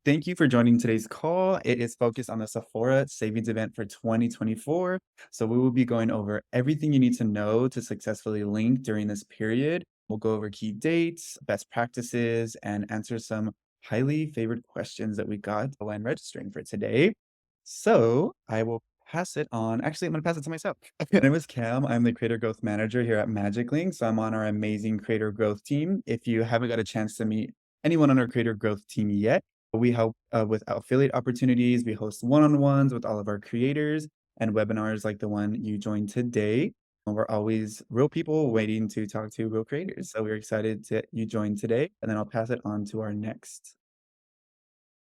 Thank you for joining today's call. It is focused on the Sephora savings event for 2024. So we will be going over everything you need to know to successfully link during this period. We'll go over key dates, best practices, and answer some highly favored questions that we got when registering for today. So I will pass it on. Actually, I'm going to pass it to myself. My name is Cam. I'm the Creator Growth Manager here at MagicLinks. So I'm on our amazing Creator Growth team. If you haven't got a chance to meet anyone on our Creator Growth team yet, we help with affiliate opportunities. We host one-on-ones with all of our creators and webinars like the one you joined today. And we're always real people waiting to talk to real creators. So we're excited that you joined today. And then I'll pass it on to our next.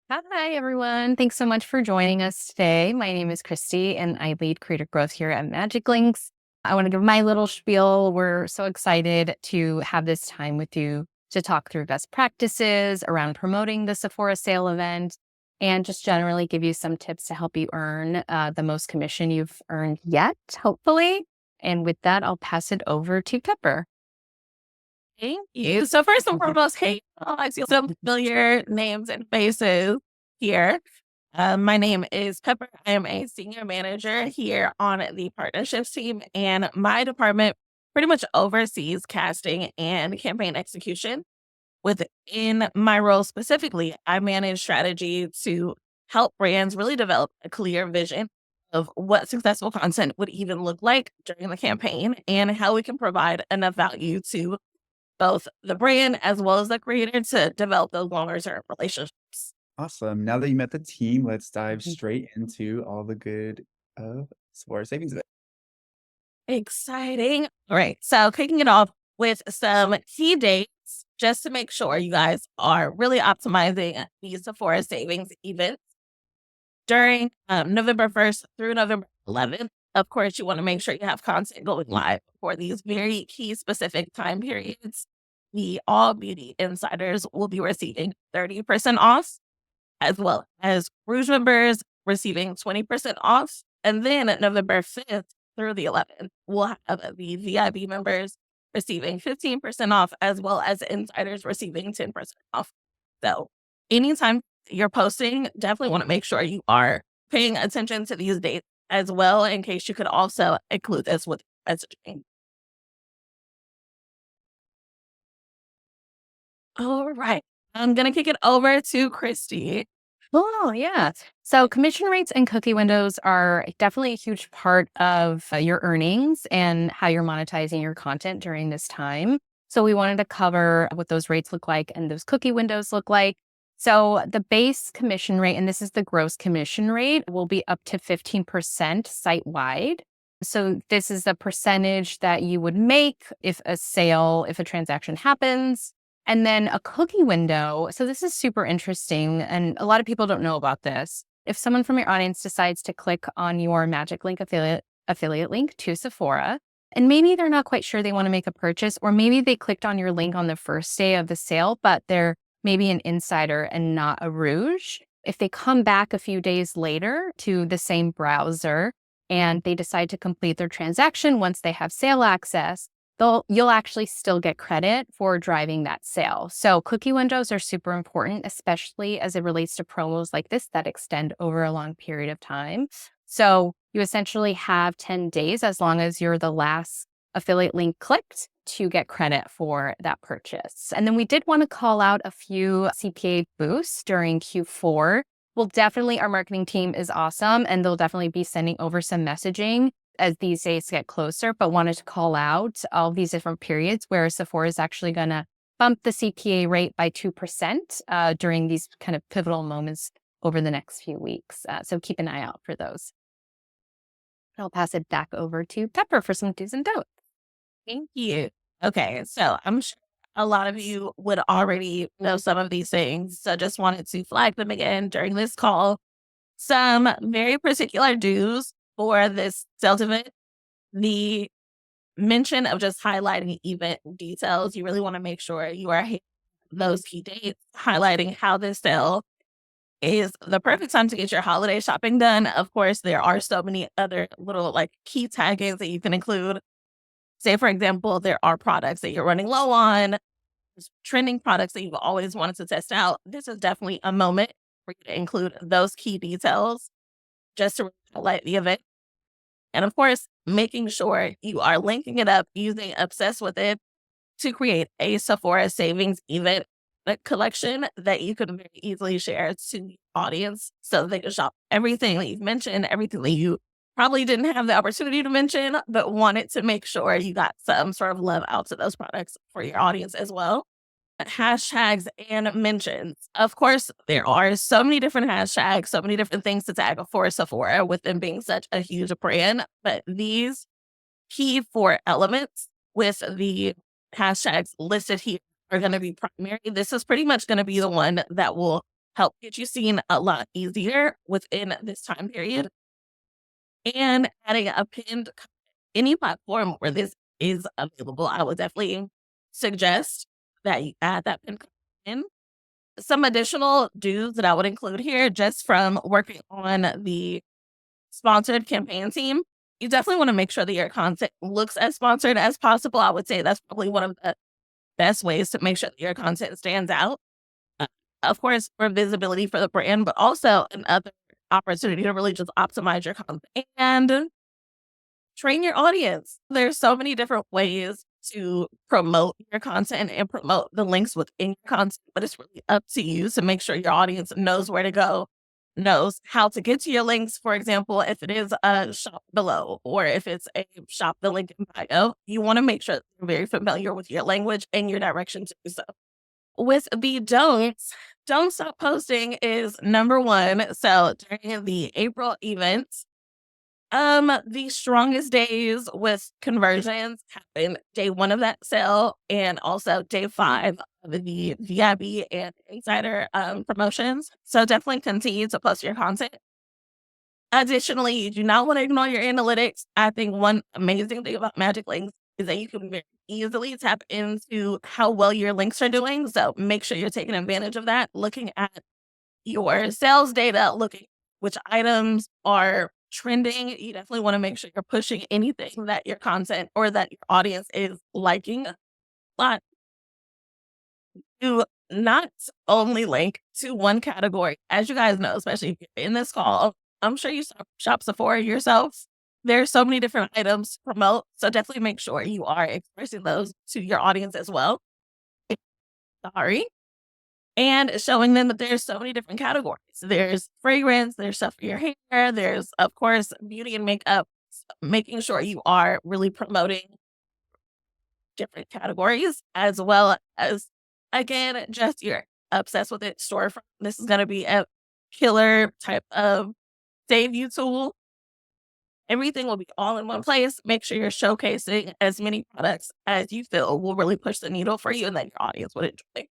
Hi, everyone. Thanks so much for joining us today. My name is Christy, and I lead creator growth here at MagicLinks. I want to give my little spiel. We're so excited to have this time with you to talk through best practices around promoting the Sephora sale event and just generally give you some tips to help you earn the most commission you've earned yet, hopefully. And with that, I'll pass it over to Pepper. Thank you. So first and foremost, hey, I see some familiar names and faces here. My name is Pepper. I am a senior manager here on the partnerships team, and my department pretty much oversees casting and campaign execution. Within my role specifically, I manage strategy to help brands really develop a clear vision of what successful content would even look like during the campaign and how we can provide enough value to both the brand as well as the creator to develop those longer term relationships. Awesome. Now that you met the team, let's dive Mhm. straight into all the good of Sephora savings event. Exciting. All right. So kicking it off with some key dates just to make sure you guys are really optimizing the Sephora savings event during November 1st through November 11th. Of course, you want to make sure you have content going live for these very key specific time periods. The All Beauty Insiders will be receiving 30% off, as well as Rouge members receiving 20% off. And then at November 5th through the 11th, we'll have the VIB members receiving 15% off, as well as insiders receiving 10% off. So anytime you're posting, definitely want to make sure you are paying attention to these dates as well, in case you could also include this with messaging. All right. I'm going to kick it over to Christy. Oh, yeah. So commission rates and cookie windows are definitely a huge part of your earnings and how you're monetizing your content during this time. So we wanted to cover what those rates look like and those cookie windows look like. So the base commission rate, and this is the gross commission rate, will be up to 15% site wide. So this is the percentage that you would make if if a transaction happens. And then a cookie window. So this is super interesting. And a lot of people don't know about this. If someone from your audience decides to click on your Magic Link affiliate link to Sephora, and maybe they're not quite sure they want to make a purchase, or maybe they clicked on your link on the first day of the sale, but they're maybe an insider and not a Rouge. If they come back a few days later to the same browser and they decide to complete their transaction once they have sale access, you'll actually still get credit for driving that sale. So cookie windows are super important, especially as it relates to promos like this that extend over a long period of time. So you essentially have 10 days as long as you're the last affiliate link clicked to get credit for that purchase. And then we did want to call out a few CPA boosts during Q4. Our marketing team is awesome, and they'll definitely be sending over some messaging as these days get closer, but wanted to call out all these different periods where Sephora is actually going to bump the CPA rate by 2% during these kind of pivotal moments over the next few weeks. So keep an eye out for those. I'll pass it back over to Pepper for some do's and don'ts. Thank you. Okay, so I'm sure a lot of you would already know some of these things. So just wanted to flag them again during this call. Some very particular do's for this sales event. The mention of just highlighting event details. You really want to make sure you are hitting those key dates, highlighting how this sale is the perfect time to get your holiday shopping done. Of course, there are so many other little like key taggings that you can include. Say, for example, there are products that you're running low on, trending products that you've always wanted to test out. This is definitely a moment for you to include those key details just to highlight the event. And of course, making sure you are linking it up using Obsessed with It to create a Sephora savings event collection that you can very easily share to the audience so they can shop everything that you've mentioned, everything that you probably didn't have the opportunity to mention, but wanted to make sure you got some sort of love out to those products for your audience as well. Hashtags and mentions. Of course, there are so many different hashtags, so many different things to tag for Sephora with them being such a huge brand, but these key 4 elements with the hashtags listed here are going to be primary. This is pretty much going to be the one that will help get you seen a lot easier within this time period. And adding a pinned any platform where this is available, I would definitely suggest that you add that pinned in. Some additional do's that I would include here just from working on the sponsored campaign team, you definitely want to make sure that your content looks as sponsored as possible. I would say that's probably one of the best ways to make sure that your content stands out. Uh, of course, for visibility for the brand, but also another opportunity to really just optimize your content and train your audience. There's so many different ways to promote your content and promote the links within your content, but it's really up to you to make sure your audience knows where to go, knows how to get to your links. For example, if it is a shop below or if it's a shop the link in bio, you want to make sure they're very familiar with your language and your direction to do so. With the don'ts, don't stop posting is number one. So during the April events, the strongest days with conversions happen day 1 of that sale and also day 5 of the VIB and insider promotions. So definitely continue to post your content. Additionally, you do not want to ignore your analytics. I think one amazing thing about MagicLinks is that you can very easily tap into how well your links are doing. So make sure you're taking advantage of that, looking at your sales data, looking which items are trending. You definitely want to make sure you're pushing anything that your content or that your audience is liking. But do not only link to one category. As you guys know, especially if you're in this call, I'm sure you shop Sephora yourselves. There's so many different items to promote. So definitely make sure you are expressing those to your audience as well. Sorry. And showing them that there's so many different categories. There's fragrance, there's stuff for your hair, there's, of course, beauty and makeup, making sure you are really promoting different categories, as well as, again, just your Obsessed with It storefront. This is going to be a killer type of save you tool. Everything will be all in one place. Make sure you're showcasing as many products as you feel will really push the needle for you and that your audience would enjoy.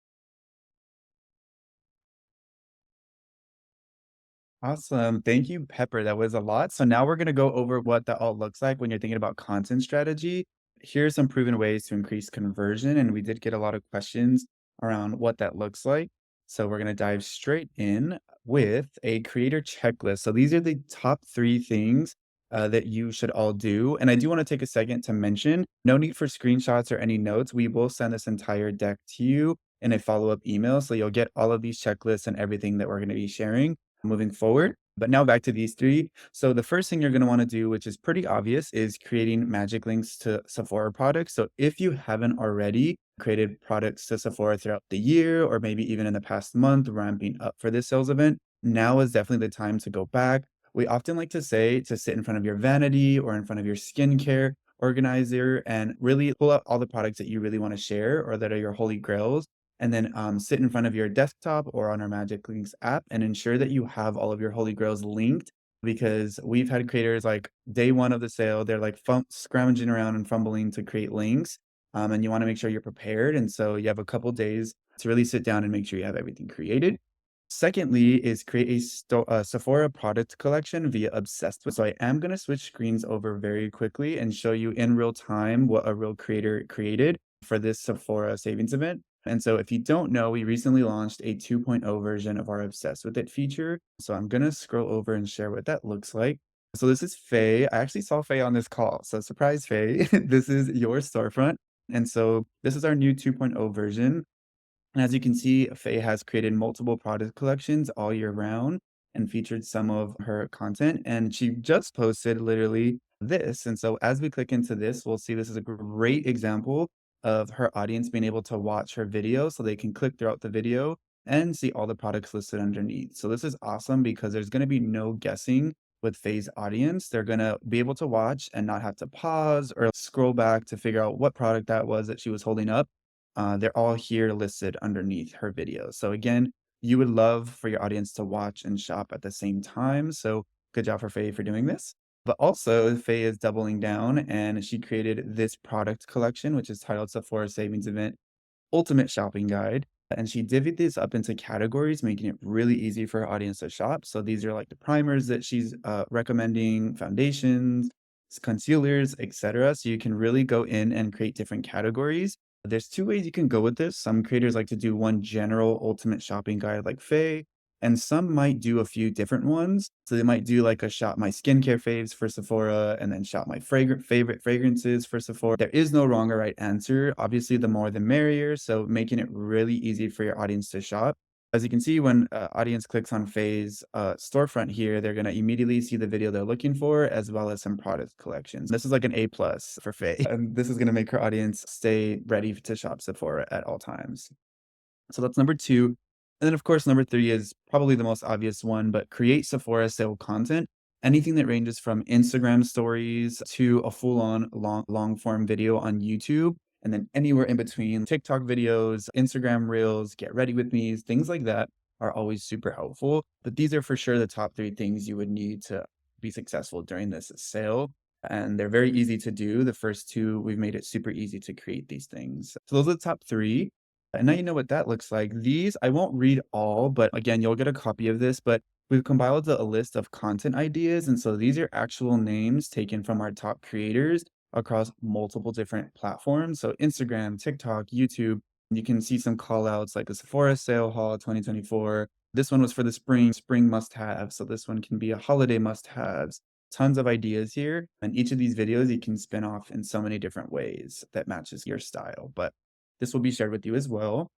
Awesome. Thank you, Pepper. That was a lot. So now we're going to go over what that all looks like when you're thinking about content strategy. Here's some proven ways to increase conversion. And we did get a lot of questions around what that looks like. So we're going to dive straight in with a creator checklist. So these are the top 3 things that you should all do. And I do want to take a second to mention no need for screenshots or any notes. We will send this entire deck to you in a follow-up email. So you'll get all of these checklists and everything that we're going to be sharing moving forward. But now back to these 3. So the first thing you're going to want to do, which is pretty obvious, is creating magic links to Sephora products. So if you haven't already created products to Sephora throughout the year, or maybe even in the past month, ramping up for this sales event, now is definitely the time to go back. We often like to say to sit in front of your vanity or in front of your skincare organizer and really pull out all the products that you really want to share or that are your holy grails, and then sit in front of your desktop or on our MagicLinks app and ensure that you have all of your holy grails linked, because we've had creators like day 1 of the sale, they're like scrounging around and fumbling to create links. And you want to make sure you're prepared. And so you have a couple days to really sit down and make sure you have everything created. Secondly is create a Sephora product collection via Obsessed with. So I am going to switch screens over very quickly and show you in real time what a real creator created for this Sephora savings event. And so if you don't know, we recently launched a 2.0 version of our Obsessed with It feature. So I'm going to scroll over and share what that looks like. So this is Faye. I actually saw Faye on this call. So surprise, Faye. This is your storefront. And so this is our new 2.0 version. And as you can see, Faye has created multiple product collections all year round and featured some of her content. And she just posted literally this. And so as we click into this, we'll see this is a great example of her audience being able to watch her video so they can click throughout the video and see all the products listed underneath. So this is awesome because there's going to be no guessing with Faye's audience. They're going to be able to watch and not have to pause or scroll back to figure out what product that was that she was holding up. They're all here listed underneath her video. So again, you would love for your audience to watch and shop at the same time. So good job for Faye for doing this. But also, Faye is doubling down and she created this product collection, which is titled Sephora Savings Event Ultimate Shopping Guide. And she divvied these up into categories, making it really easy for her audience to shop. So these are like the primers that she's recommending, foundations, concealers, etc. So you can really go in and create different categories. There's two ways you can go with this. Some creators like to do one general ultimate shopping guide like Faye, and some might do a few different ones. So they might do like a shop my skincare faves for Sephora and then shop my favorite fragrances for Sephora. There is no wrong or right answer. Obviously, the more the merrier. So making it really easy for your audience to shop. As you can see, when audience clicks on Faye's storefront here, they're going to immediately see the video they're looking for, as well as some product collections. This is like an A plus for Faye. And this is going to make her audience stay ready to shop Sephora at all times. So that's number two. And then, of course, number three is probably the most obvious one, but create Sephora sale content. Anything that ranges from Instagram stories to a full-on long form video on YouTube, and then anywhere in between, TikTok videos, Instagram reels, get ready with me, things like that are always super helpful. But these are for sure the top three things you would need to be successful during this sale. And they're very easy to do. The first two, we've made it super easy to create these things. So those are the top three. And now you know what that looks like. These, I won't read all, but again, you'll get a copy of this, but we've compiled a list of content ideas. And so these are actual names taken from our top creators across multiple different platforms. So Instagram, TikTok, YouTube. You can see some call outs like the Sephora sale haul 2024. This one was for the spring must have. So this one can be a holiday must haves. Tons of ideas here. And each of these videos you can spin off in so many different ways that matches your style. But this will be shared with you as well.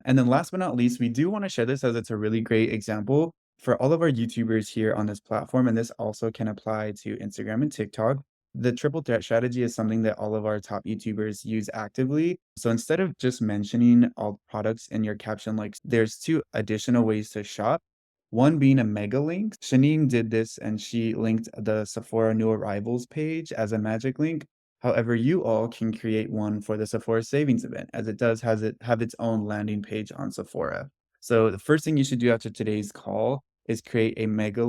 And then last but not least, we do want to share this as it's a really great example for all of our YouTubers here on this platform. And this also can apply to Instagram and TikTok. The triple threat strategy is something that all of our top YouTubers use actively. So instead of just mentioning all products in your caption, like there's two additional ways to shop. One being a mega link. Shanine did this and she linked the Sephora new arrivals page as a magic link. However, you all can create one for the Sephora savings event as it does have its own landing page on Sephora. So the first thing you should do after today's call is create a magic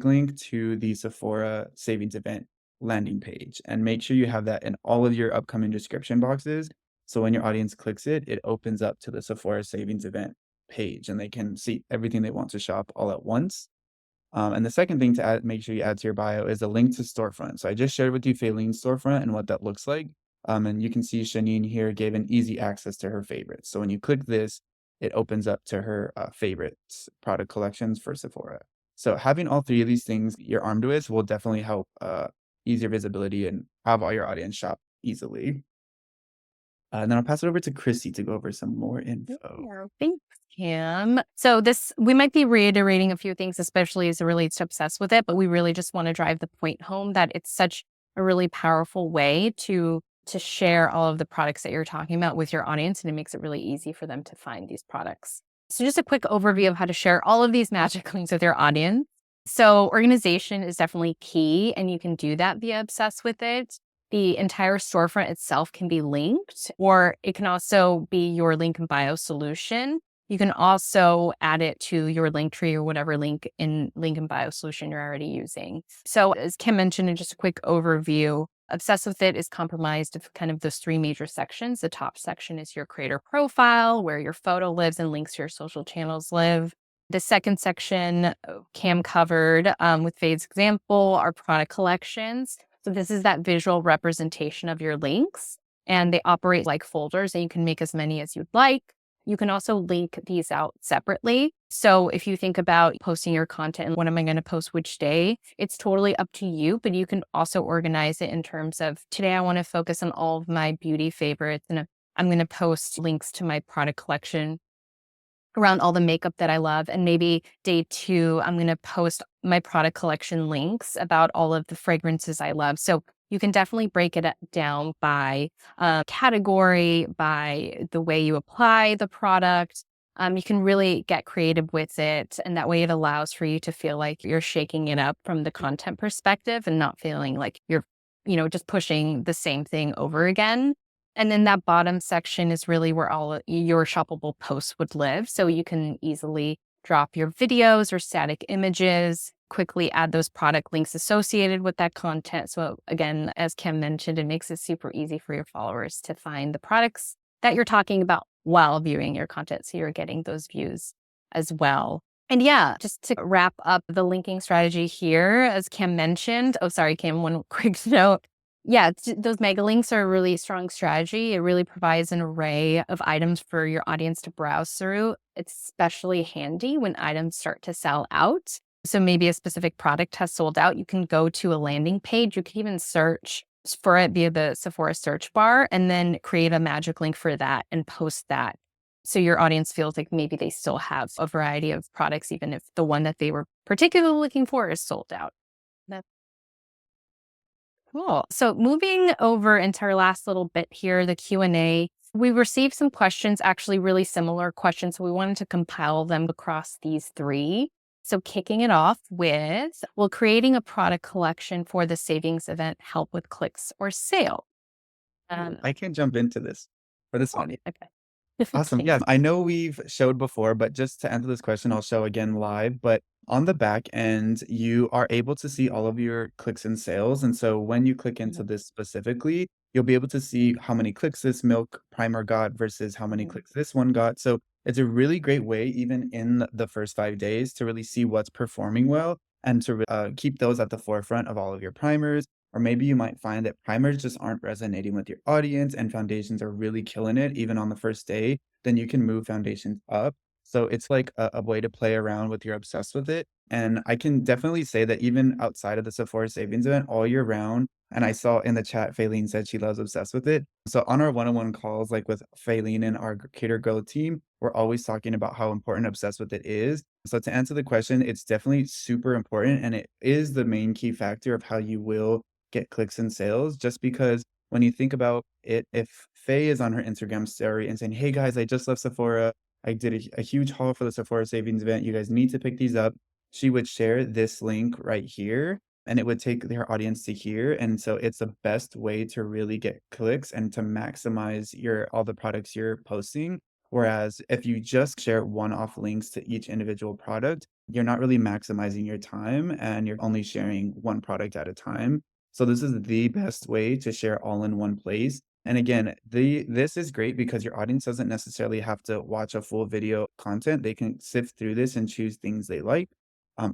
link to the Sephora savings event landing page and make sure you have that in all of your upcoming description boxes. So when your audience clicks it, it opens up to the Sephora savings event page and they can see everything they want to shop all at once. And the second thing to add, make sure you add to your bio is a link to storefront. So I just shared with you Fayleen's storefront and what that looks like. And you can see Shanine here gave an easy access to her favorites. So when you click this, it opens up to her favorites product collections for Sephora. So having all three of these things you're armed with will definitely help ease your visibility and have all your audience shop easily. And then I'll pass it over to Chrissy to go over some more info. Yeah, thanks, Kim. So we might be reiterating a few things, especially as it relates to obsessed with it, but we really just want to drive the point home that it's such a really powerful way to share all of the products that you're talking about with your audience, and it makes it really easy for them to find these products. So just a quick overview of how to share all of these magic links with your audience. So organization is definitely key, and you can do that via Obsessed with It. The entire storefront itself can be linked, or it can also be your link in bio solution. You can also add it to your link tree or whatever link in bio solution you're already using. So as Kim mentioned in just a quick overview, Obsessed with It is comprised of kind of those three major sections. The top section is your creator profile, where your photo lives and links to your social channels live. The second section, Cam covered with Fade's example, are product collections. So this is that visual representation of your links, and they operate like folders, and you can make as many as you'd like. You can also link these out separately. So if you think about posting your content and when am I going to post which day, it's totally up to you, but you can also organize it in terms of today I want to focus on all of my beauty favorites, and I'm going to post links to my product collection around all the makeup that I love. And maybe day 2, I'm going to post my product collection links about all of the fragrances I love. So you can definitely break it down by category, by the way you apply the product. You can really get creative with it. And that way it allows for you to feel like you're shaking it up from the content perspective and not feeling like you're, just pushing the same thing over again. And then that bottom section is really where all your shoppable posts would live. So you can easily drop your videos or static images, quickly add those product links associated with that content. So again, as Kim mentioned, it makes it super easy for your followers to find the products that you're talking about while viewing your content. So you're getting those views as well. And yeah, just to wrap up the linking strategy here, as Kim mentioned, oh, sorry, Kim, one quick note. Yeah, those mega links are a really strong strategy. It really provides an array of items for your audience to browse through. It's especially handy when items start to sell out. So maybe a specific product has sold out. You can go to a landing page. You can even search for it via the Sephora search bar and then create a magic link for that and post that. So your audience feels like maybe they still have a variety of products, even if the one that they were particularly looking for is sold out. Cool. So moving over into our last little bit here, the Q&A, we received some questions, actually really similar questions. So we wanted to compile them across these 3. So kicking it off with, will creating a product collection for the savings event help with clicks or sale? I can jump into this for this Oh, one. okay. Awesome. Thanks. Yes, I know we've showed before, but just to answer this question, I'll show again live. But on the back end, you are able to see all of your clicks and sales. And so when you click into Mhm, this specifically, you'll be able to see how many clicks this milk primer got versus how many mhm, clicks this one got. So it's a really great way, even in the first 5 days, to really see what's performing well and to keep those at the forefront of all of your primers. Or maybe you might find that primers just aren't resonating with your audience and foundations are really killing it even on the first day, then you can move foundations up. So it's like a way to play around with you're obsessed with it. And I can definitely say that even outside of the Sephora savings event all year round, and I saw in the chat, Faylene said she loves obsessed with it. So on our one-on-one calls, like with Faylene and our Cater Go team, we're always talking about how important obsessed with it is. So to answer the question, it's definitely super important. And it is the main key factor of how you will get clicks and sales, just because when you think about it, if Faye is on her Instagram story and saying, "Hey guys, I just left Sephora. I did a huge haul for the Sephora savings event. You guys need to pick these up." She would share this link right here and it would take their audience to here. And so it's the best way to really get clicks and to maximize your all the products you're posting. Whereas if you just share one-off links to each individual product, you're not really maximizing your time and you're only sharing one product at a time. So this is the best way to share all in one place. And again, this is great because your audience doesn't necessarily have to watch a full video content. They can sift through this and choose things they like.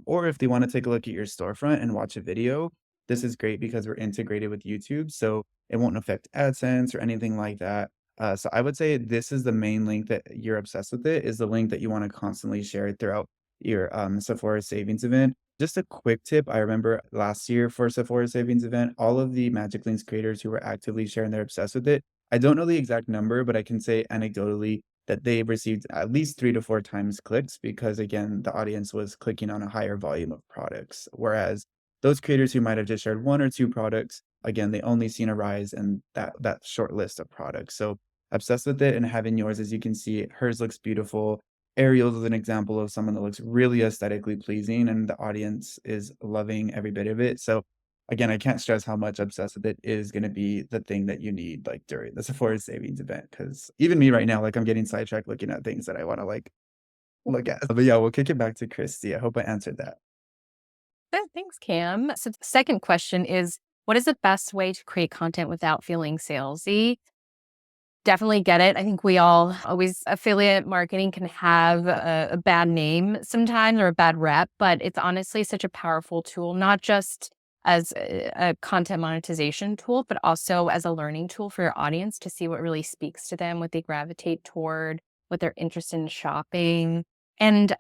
Or if they want to take a look at your storefront and watch a video, this is great because we're integrated with YouTube. So it won't affect AdSense or anything like that. So I would say this is the main link that you're obsessed with it, is the link that you want to constantly share throughout your Sephora savings event. Just a quick tip, I remember last year for Sephora savings event, all of the MagicLinks creators who were actively sharing they're obsessed with it. I don't know the exact number, but I can say anecdotally that they received at least 3 to 4 times clicks because again, the audience was clicking on a higher volume of products. Whereas those creators who might have just shared 1 or 2 products, again, they only seen a rise in that short list of products. So obsessed with it and having yours, as you can see, hers looks beautiful. Ariel's is an example of someone that looks really aesthetically pleasing and the audience is loving every bit of it. So again, I can't stress how much obsessed with it is going to be the thing that you need like during the Sephora savings event. Cause even me right now, like I'm getting sidetracked looking at things that I want to like look at. But yeah, we'll kick it back to Christy. I hope I answered that. Thanks, Cam. So the second question is, what is the best way to create content without feeling salesy? Definitely get it. I think we all always affiliate marketing can have a bad name sometimes or a bad rep, but it's honestly such a powerful tool, not just as a content monetization tool, but also as a learning tool for your audience to see what really speaks to them, what they gravitate toward, what they're interested in shopping. And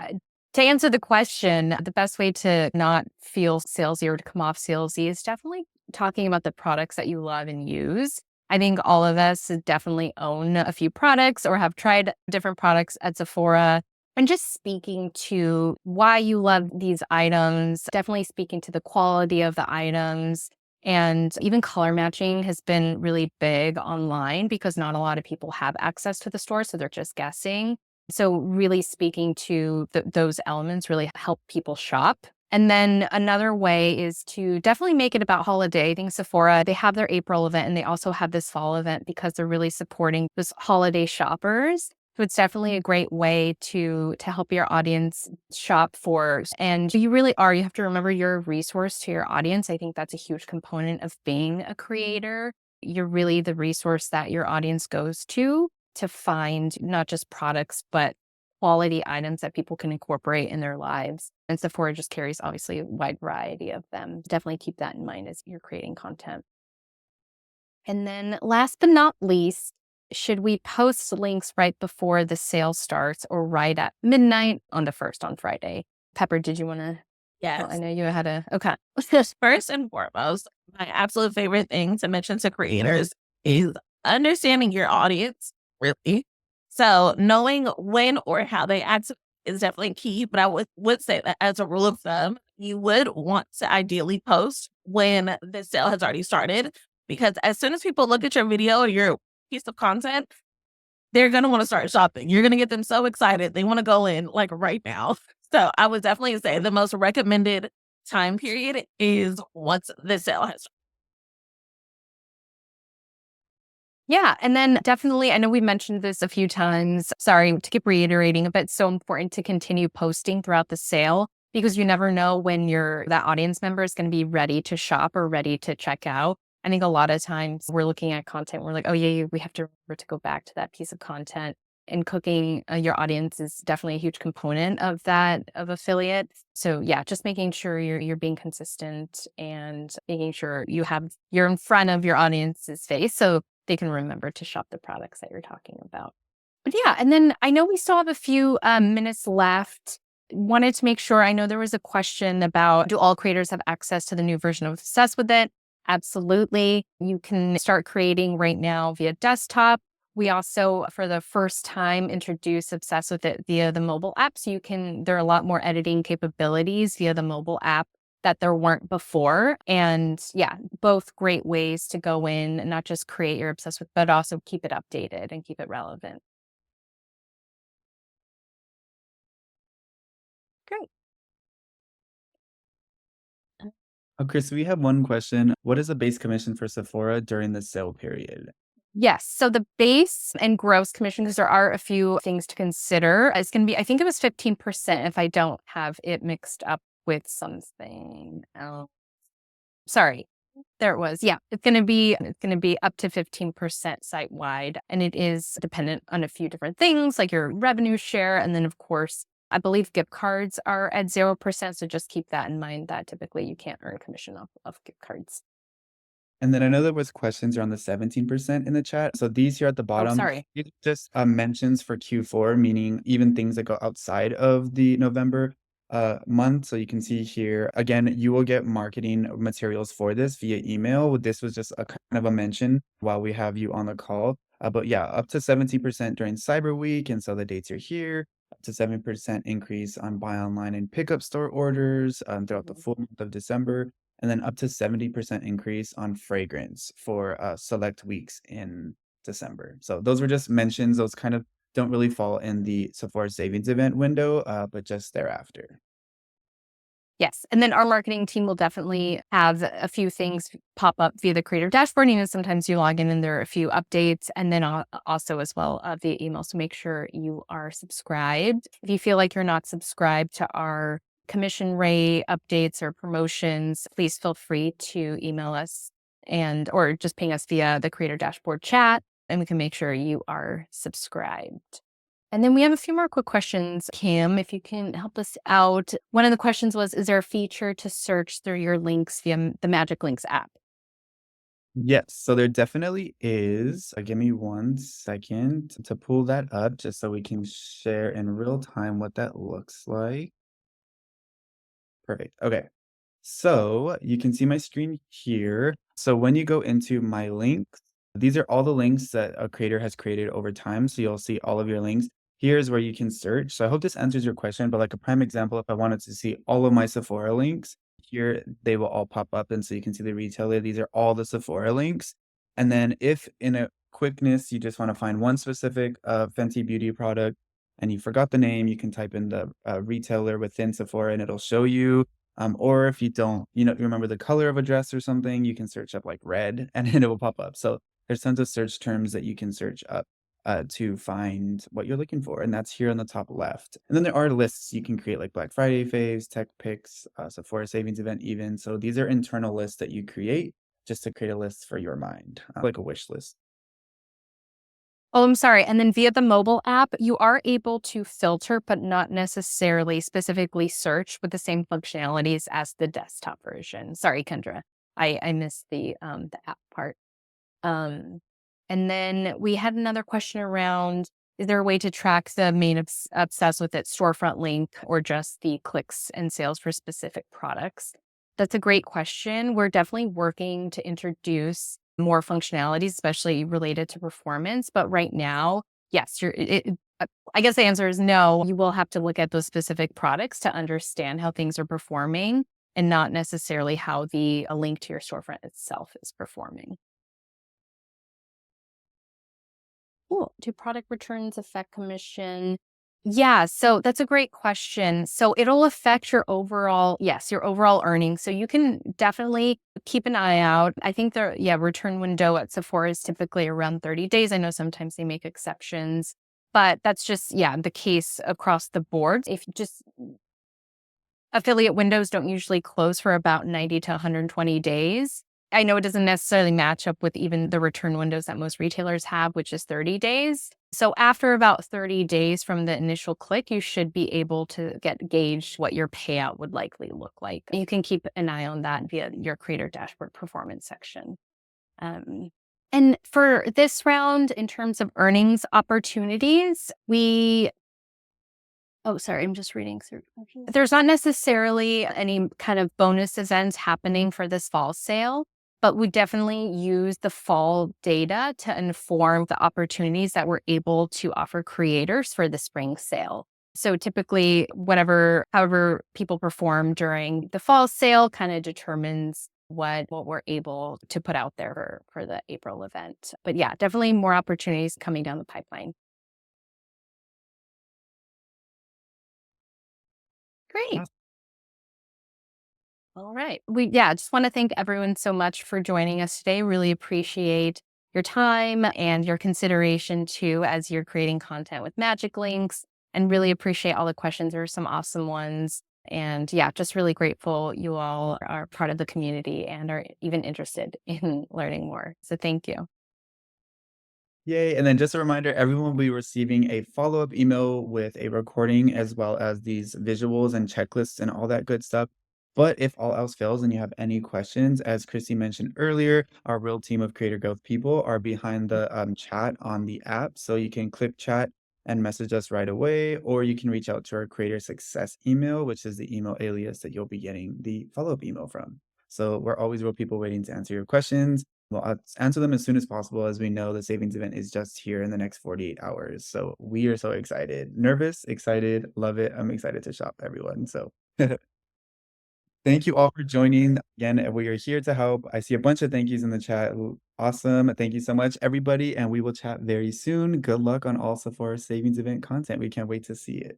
to answer the question, the best way to not feel salesy or to come off salesy is definitely talking about the products that you love and use. I think all of us definitely own a few products or have tried different products at Sephora. And just speaking to why you love these items, definitely speaking to the quality of the items. And even color matching has been really big online because not a lot of people have access to the store. So they're just guessing. So, really speaking to those elements really help people shop. And then another way is to definitely make it about holiday. I think Sephora, they have their April event and they also have this fall event because they're really supporting those holiday shoppers. So it's definitely a great way to help your audience shop for. And you really are, you have to remember you're a resource to your audience. I think that's a huge component of being a creator. You're really the resource that your audience goes to find not just products, but quality items that people can incorporate in their lives. And Sephora just carries obviously a wide variety of them. Definitely keep that in mind as you're creating content. And then last but not least, should we post links right before the sale starts or right at midnight on the first on Friday? Pepper, did you want to? Well, I Yes. know you had a, okay. First and foremost, my absolute favorite thing to mention to creators is understanding your audience, really. So knowing when or how they act is definitely key. But I would say that as a rule of thumb, you would want to ideally post when the sale has already started. Because as soon as people look at your video or your piece of content, they're gonna wanna start shopping. You're gonna get them so excited, they wanna go in, like, right now. So, I would definitely say the most recommended time period is once the sale has. Yeah. And then definitely, I know we mentioned this a few times. Sorry to keep reiterating, but it's so important to continue posting throughout the sale because you never know when that audience member is going to be ready to shop or ready to check out. I think a lot of times we're looking at content, we're like, oh, yeah, we have to remember to go back to that piece of content. And cooking your audience is definitely a huge component of that of affiliate. So yeah, just making sure you're being consistent and making sure you're in front of your audience's face. So they can remember to shop the products that you're talking about. But yeah, and then I know we still have a few minutes left. Wanted to make sure, I know there was a question about do all creators have access to the new version of Obsessed with It? Absolutely. You can start creating right now via desktop. We also, for the first time, introduced Obsessed with It via the mobile app. So there are a lot more editing capabilities via the mobile app that there weren't before. And yeah, both great ways to go in and not just create your Obsessed with, but also keep it updated and keep it relevant. Great. Okay, so we have one question. What is the base commission for Sephora during the sale period? Yes. So the base and gross commission, because there are a few things to consider, is going to be, I think it was 15% if I don't have it mixed up with something else. Sorry. There it was. Yeah, it's gonna be up to 15% site wide, and it is dependent on a few different things like your revenue share, and then of course, I believe gift cards are at 0%. So just keep that in mind that typically you can't earn commission off of gift cards. And then I know there was questions around the 17% in the chat. So these here at the Oh, bottom, sorry. it just mentions for Q4, meaning even things that go outside of the November month. So you can see here, again, you will get marketing materials for this via email. This was just a kind of a mention while we have you on the call. But yeah, up to 17% during Cyber Week. And so the dates are here. Up to 7% increase on buy online and pickup store orders throughout the full month of December, and then up to 70% increase on fragrance for select weeks in December. So those were just mentions. Those kind of don't really fall in the Sephora savings event window, but just thereafter. Yes. And then our marketing team will definitely have a few things pop up via the creator dashboard. Sometimes you log in and there are a few updates, and then also as well via email. So make sure you are subscribed. If you feel like you're not subscribed to our commission rate updates or promotions, please feel free to email us or just ping us via the creator dashboard chat, and we can make sure you are subscribed. And then we have a few more quick questions. Kim, if you can help us out. One of the questions was, is there a feature to search through your links via the MagicLinks app? Yes, so there definitely is. Give me 1 second to pull that up just so we can share in real time what that looks like. Perfect. Okay. So you can see my screen here. So when you go into my links, These are all the links that a creator has created over time, so you'll see all of your links. Here's where you can search. So I hope this answers your question, but like a prime example, if I wanted to see all of my Sephora links, here they will all pop up, and so you can see the retailer. These are all the Sephora links. And then if in a quickness you just want to find one specific Fenty Beauty product and you forgot the name, you can type in the retailer within Sephora and it'll show you. Or if you don't, you remember the color of a dress or something, you can search up like red and it will pop up. So there's tons of search terms that you can search up to find what you're looking for, and that's here on the top left. And then there are lists you can create, like Black Friday faves, tech picks, Sephora savings event even. So these are internal lists that you create just to create a list for your mind, like a wish list. Oh, I'm sorry. And then via the mobile app, you are able to filter, but not necessarily specifically search with the same functionalities as the desktop version. Sorry, Kendra. I missed the app part. Um, and then we had another question around, is there a way to track the main obsessed with it storefront link or just the clicks and sales for specific products? That's a great question. We're definitely working to introduce more functionalities, especially related to performance. But right now, yes, I guess the answer is no. You will have to look at those specific products to understand how things are performing and not necessarily how a link to your storefront itself is performing. Cool. Do product returns affect commission? Yeah, so that's a great question. So it'll affect your overall, yes, your overall earnings. So you can definitely keep an eye out. I think return window at Sephora is typically around 30 days. I know sometimes they make exceptions, but that's just, the case across the board. If just affiliate windows don't usually close for about 90 to 120 days. I know it doesn't necessarily match up with even the return windows that most retailers have, which is 30 days. So after about 30 days from the initial click, you should be able to get gauged what your payout would likely look like. You can keep an eye on that via your creator dashboard performance section. And for this round, in terms of earnings opportunities, oh, sorry, I'm just reading through. There's not necessarily any kind of bonus events happening for this fall sale, but we definitely use the fall data to inform the opportunities that we're able to offer creators for the spring sale. So typically, however people perform during the fall sale kind of determines what we're able to put out there for the April event. But yeah, definitely more opportunities coming down the pipeline. Great. All right. Just want to thank everyone so much for joining us today. Really appreciate your time and your consideration too as you're creating content with MagicLinks, and really appreciate all the questions. There were some awesome ones. And just really grateful you all are part of the community and are even interested in learning more. So thank you. Yay. And then just a reminder, everyone will be receiving a follow-up email with a recording as well as these visuals and checklists and all that good stuff. But if all else fails and you have any questions, as Christy mentioned earlier, our real team of creator growth people are behind the chat on the app. So you can click chat and message us right away, or you can reach out to our creator success email, which is the email alias that you'll be getting the follow-up email from. So we're always real people waiting to answer your questions. I'll answer them as soon as possible, as we know the savings event is just here in the next 48 hours. So we are so excited, nervous, excited, love it. I'm excited to shop, everyone. So thank you all for joining. Again, we are here to help. I see a bunch of thank yous in the chat. Awesome. Thank you so much, everybody. And we will chat very soon. Good luck on all Sephora savings event content. We can't wait to see it.